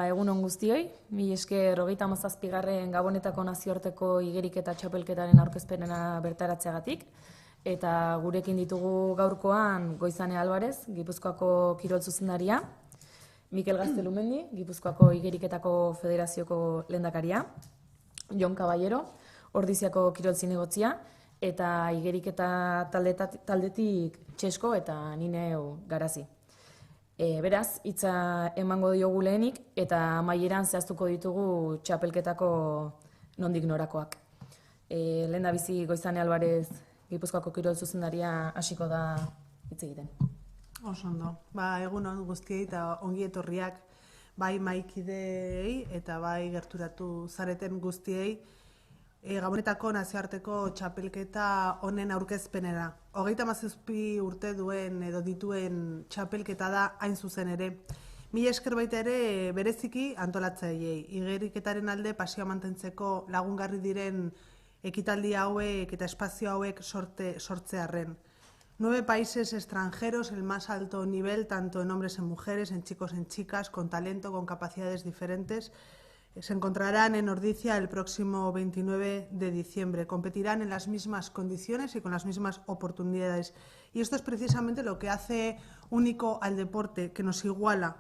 Egun on guztioi, mila esker 37. Gabonetako nazioarteko igeriketa txapelketaren aurkezpenena bertaratzeagatik. Eta gurekin ditugu gaurkoan Goizane Alvarez, Gipuzkoako kirol zuzendaria, Mikel Gaztelumendi, Gipuzkoako igeriketako federazioko lehendakaria, Jon Caballero, Ordiziako kirol zinegotzia, eta igeriketa taldetik Txesko eta Nineu Garazi. Beraz, hitza emango diogu lehenik eta amaieran zehaztuko ditugu txapelketako nondik norakoak. Lehendabizi Goizane Alvarez, Gipuzkoako kirol zuzendaria hasiko da hitz egiten. Oso ondo. Egun on guztiei eta ongi etorriak bai mahaikideei eta bai gerturatu zareten guztiei Gabonetako nazioarteko txapelketa honen aurkezpenera. 37 urte duen edo dituen txapelketa da hain zuzen ere. Mila esker baita ere bereziki antolatzaileei. Igeriketaren alde pasioa mantentzeko lagungarri diren ekitaldi hauek eta espazio hauek sortzearren. 9 países extranjeros, el más alto nivel, tanto en hombres en mujeres, en chicos en chicas, con talento, con capacidades diferentes, se encontrarán en Ordizia el próximo 29 de diciembre. Competirán en las mismas condiciones y con las mismas oportunidades. Y esto es precisamente lo que hace único al deporte, que nos iguala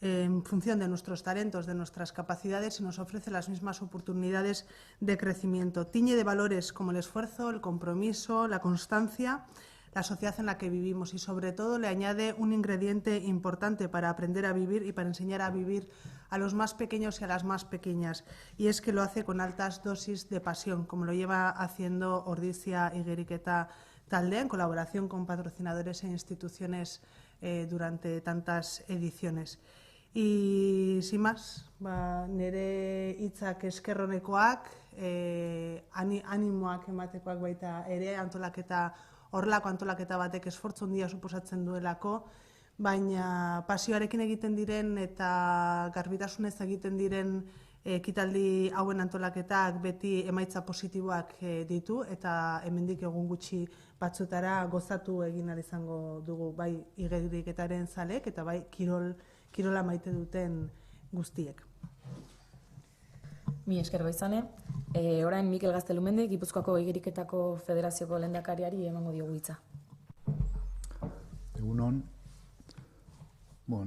en función de nuestros talentos, de nuestras capacidades y nos ofrece las mismas oportunidades de crecimiento. Tiñe de valores como el esfuerzo, el compromiso, la constancia, la sociedad en la que vivimos y sobre todo le añade un ingrediente importante para aprender a vivir y para enseñar a vivir a los más pequeños y a las más pequeñas, y es que lo hace con altas dosis de pasión, como lo lleva haciendo Ordizia Igeriketa Taldea en colaboración con patrocinadores e instituciones durante tantas ediciones. Y sin más, nire hitzak eskerronekoak, animoak ematekoak baita ere, horrelako antolaketa batek esfortzu handia suposatzen duelako, baina pasioarekin egiten diren eta garbitasunez egiten diren ekitaldi hauen antolaketak beti emaitza positiboak ditu eta hemendik egun gutxi batzutara gozatu egin ahal izango dugu bai igeriketaren zaleek eta bai kirola maite duten guztiek. Mila esker Goizane. Orain Mikel Gaztelumendi, Gipuzkoako igeriketako federazioko lehendakariari emango diogu hitza. Egun on.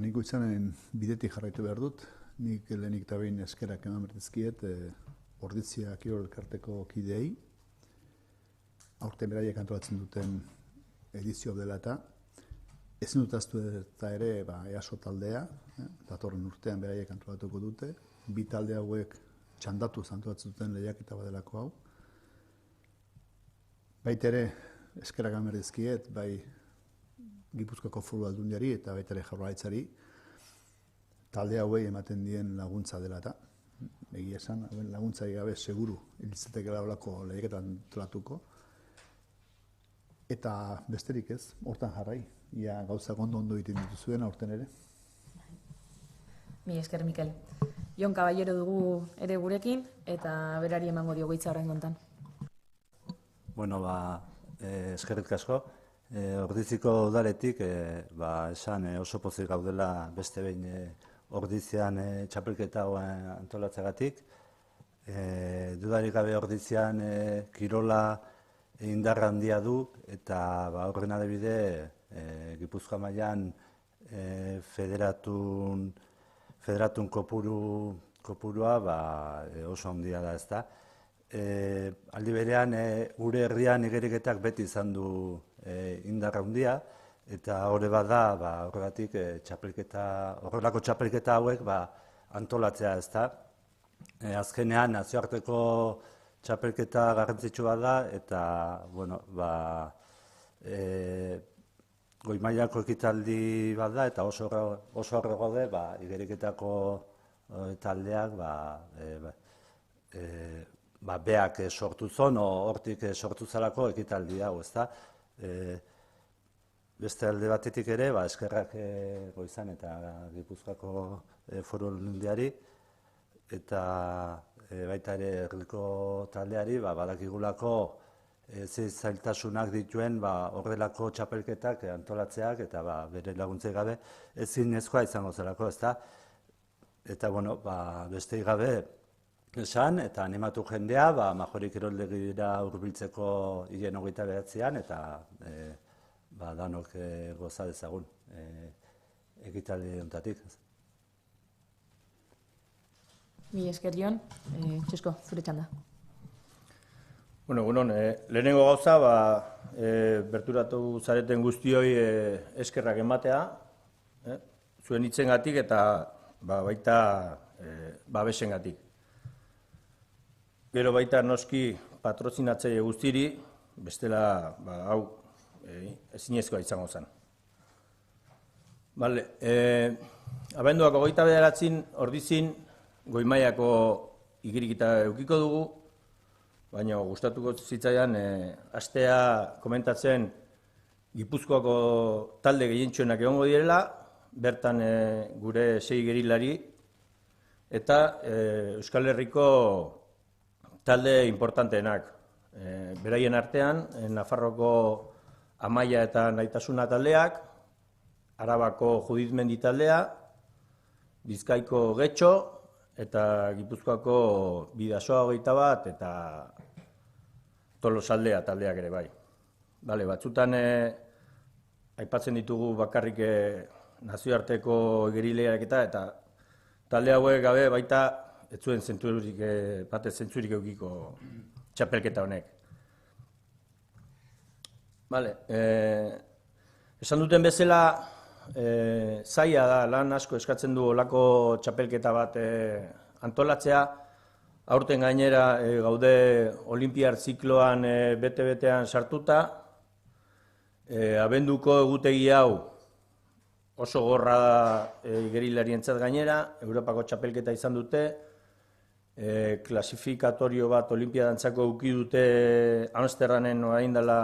Nik Goizanen bidetik jarraitu behar dut. Nik lehenik eta behin eskerak eman bertizkiet Ordizia kirol elkarteko kideei. Aurten beraiek antolatzen duten edizio dela eta ezin dut ahaztu eta ere EASO taldea, datorren urtean beraiek antolatuko dute. Bi talde hauek txandatu antolatzen duten lehiaketa badelako hau. Baita ere eskerak eman bertizkiet, bai Gipuzkoako Foru Aldundiari eta baita ere Jaurlaritzari talde hauei ematen dien laguntza dela eta egia esan, laguntzai gabe seguru hiltzetekela olako lehiaketa antolatuko. Eta besterik ez, hortan jarrai, ia gauzak ondo egiten dituzuen aurten ere. Mila esker Mikel. Jon Caballero dugu ere gurekin eta berari emango diogu hitza orain hontan. Eskerrik asko. Ordiziko udaletik esan oso pozik gaudela beste behin Ordizian txapelketa antolatzeagatik. Dudarik gabe Ordizian kirola indarra handia du eta horren adibide Gipuzkoa mailan federatun kopurua oso handia da, ezta. Aldi berean gure herrian igeriketak beti izan du indarra handia eta hori bada horregatik horrelako txapelketa hauek antolatzea, ezta. Azkenean nazioarteko txapelketa garrantzitsua da eta goi mailako ekitaldi bat da eta oso horre gaude igeriketako taldeak beak sortu zon, hortik sortu zelako ekitaldi hau, ezta. Beste alde batetik ere, eskerrak Goizan eta Gipuzkoako Foru Aldundiari eta baita ere herriko taldeari badakigulako ze zailtasunak dituen horrelako txapelketak antolatzeak eta bere laguntzei gabe ezinezkoa izango zelako, ezta. Eta, bueno, besteik gabe esan, eta animatu jendea, Majori kiroldegira hurbiltzeko hilen 29an, eta danok goza dezagun ekitaldi honetatik. Mi esker Jon, Txusko, zure txanda. Bueno, lehenengo gauza, berturatu zareten guztioi eskerrak ematea, zuen hitzengatik eta baita babesengatik. Gero baita noski patrozinatzaile guztiri, bestela hau ezinezkoa izango zen. Abenduak 29 Ordizin Goi-mailako igeriketa edukiko dugu, baina gustatuko zitzaidan astea komentatzen Gipuzkoako talde gehientsuenak egongo direla, bertan gure 6 gerilari eta Euskal Herriko talde importanteenak. Beraien artean, Nafarroko Amaia eta Naitasuna taldeak, Arabako Judit Mendi taldea, Bizkaiko Getxo, eta Gipuzkoako Bidasoa 21 eta Tolosaldea taldeak ere bai. Batzutan aipatzen ditugu bakarrik nazioarteko gerileak eta talde hauek gabe baita ez zuen zentzurik edukiko txapelketa honek. Esan duten bezala, zaila da, lan asko eskatzen du olako txapelketa bat antolatzea. Aurten gainera gaude olinpiar zikloan bete-betean sartuta. Abenduko egutegi hau oso gorra da gerilarientzat gainera, Europako txapelketa izan dute, klasifikatorio bat olinpiadantzako eduki dute Amsterdamen orain dela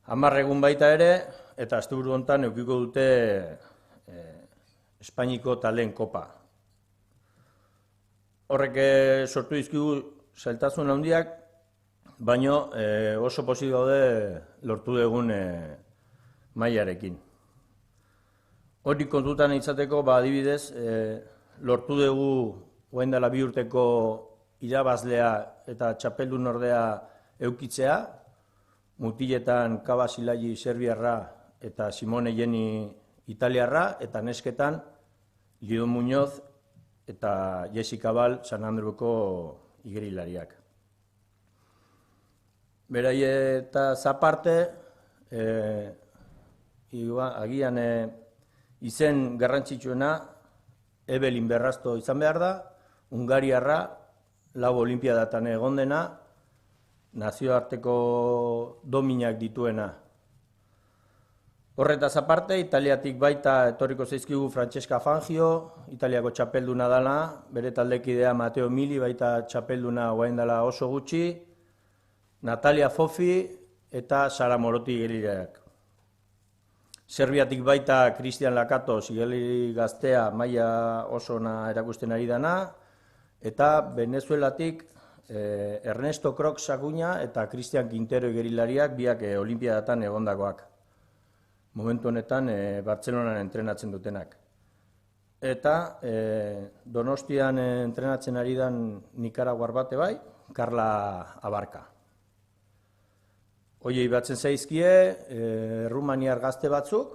10 egun baita ere, eta asteburu honetan edukiko dute Espainiko taldeen kopa. Horrek sortu dizkigu zailtasun handiak, baina oso pozik daude lortu dugun mailarekin. Hori kontutan izateko, adibidez, lortu dugu orain dela 2 urteko irabazlea eta txapeldun ordea edukitzea, mutiletan Kaba Silai serbiarra eta Simone Jeni italiarra, eta nesketan Lido Muñoz eta Jessica Bal San Andreuko igerilariak. Beraieta zaparte, agian izen garrantzitsuena Ebelin Berrasto izan behar da, Hungariarra, 4 olinpiadatan egon dena, nazioarteko dominak dituena. Horretaz aparte, Italiatik baita etorriko zaizkigu Francesca Fangio, Italiako txapelduna dela, bere taldekidea Matteo Mili baita txapelduna orain dela oso gutxi, Natalia Fofi eta Sara Moroti gerilariak. Serbiatik baita Cristian Lakatos igelari gaztea maila oso ona erakusten ari dana, eta Venezuelatik Ernesto Kroc Saguña eta Cristian Quintero gerilariak biak olinpiadatan egondakoak. Momentu honetan Bartzelonan entrenatzen dutenak. Eta Donostian entrenatzen ari den Nikaraguar bate bai, Carla Abarka. Hoiei batzen zaizkie Rumaniar gazte batzuk,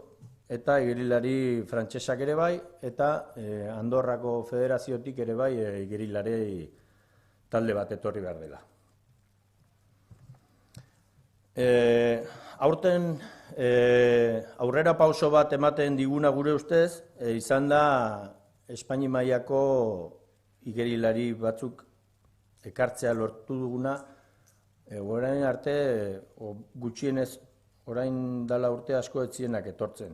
eta gerilari frantsesak ere bai, eta Andorrako federaziotik ere bai gerilari talde bat etorri behar dela. Aurten aurrera pauso bat ematen diguna gure ustez, izan da Espaini mailako igerilari batzuk ekartzea lortu duguna, orain arte, gutxienez, orain dala urte asko etzienak etortzen.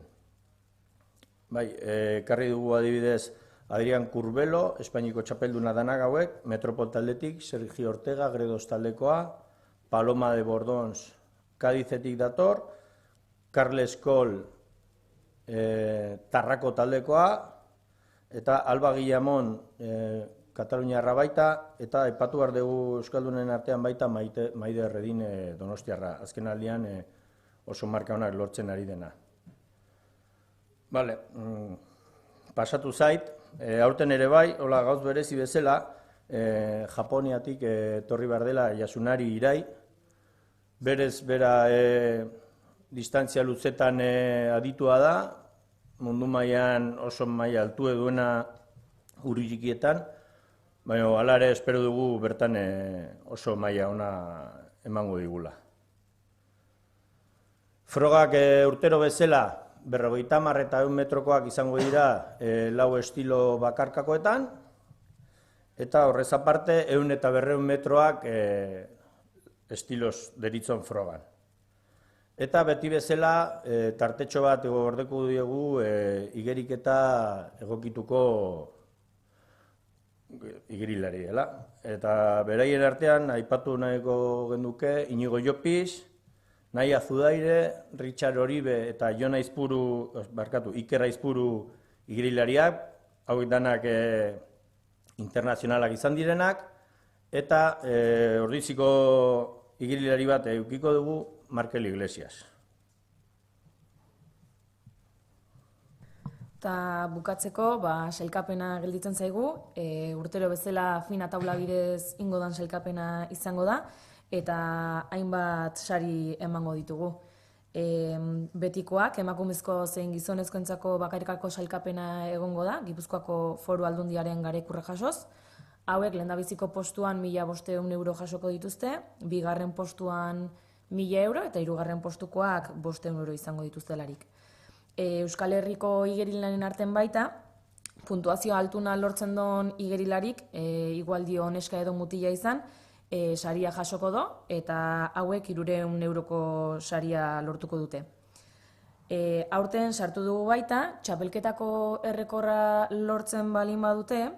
Ekarri dugu adibidez Adrian Curbelo, Espainiko txapelduna danak hauek, Metropol taldetik, Sergio Ortega, Gredos taldekoa, Paloma de Bordons, Kadizetik dator, Carles Kohl, Tarrako taldekoa, eta Alba Guillamon, Kataluniarra baita, eta aipatu behar dugu Euskaldunen artean baita Maide Erredin Donostiarra. Azken aldian oso marka honak lortzen ari dena. Pasatu zait, aurten ere bai, hola gauz berezi bezala, Japoniatik etorri behar dela Yasunari Irai, berez bera distantzia luzetan aditua da, mundu mailan oso maila altu duena uruikietan, baina hala ere espero dugu bertan oso maila ona emango digula. Frogak urtero bezala 50 eta 100 metrokoak izango dira 4 estilo bakarkakoetan, eta horrez aparte 100 eta 200 metroak estilos deritzon frogan. Eta beti bezala tartetxo bat gordeko dugu igeriketa egokituko igerilari dela. Eta beraien artean aipatu nahiko genuke Inigo Llopis, Nahi Azudaire, Richard Oribe eta Iker Aizpuru igerilariak, hauek danak internazionalak izan direnak, eta Ordiziko igerilari bat edukiko dugu, Markel Iglesias. Eta bukatzeko, sailkapena gelditzen zaigu, urtero bezala fina taula bidez ingo dan sailkapena izango da, eta hainbat sari emango ditugu. Betikoak, emakumezko zein gizonezkoentzako bakarikako sailkapena egongo da, Gipuzkoako Foru Aldundiaren garekurra jasoz. Hauek lehendabiziko postuan 1.500 euro jasoko dituzte, bigarren postuan 1.000 euro eta hirugarren postukoak 500 euro izango dituztelarik. Euskal Herriko igerilanen arten baita, puntuazio altuna lortzen duen igerilarik, igual dio neska edo mutila izan, saria jasoko do, eta hauek 300 euroko saria lortuko dute. Aurten sartu dugu baita, txapelketako errekorra lortzen balin badute,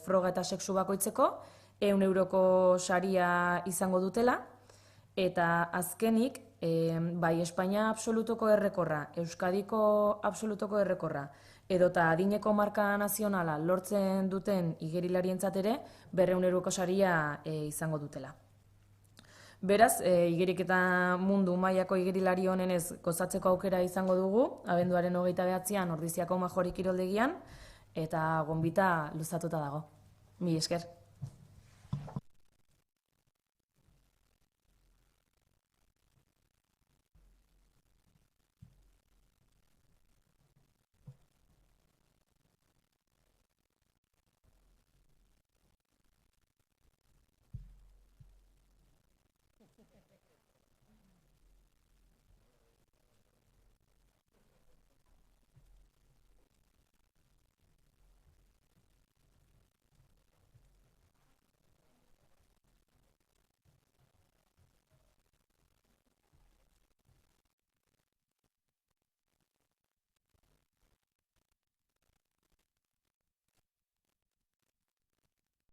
froga eta sexu bakoitzeko, 100 euroko saria izango dutela, eta azkenik, bai Espainia absolutoko errekorra, Euskadiko absolutoko errekorra, edota adineko marka nazionala lortzen duten igerilarientzat ere 200 euroko saria izango dutela. Beraz, igeriketa mundu mailako igerilari honenez gozatzeko aukera izango dugu, abenduaren 29an Ordiziako Majori kiroldegian, eta gonbita luzatuta dago. Mila esker.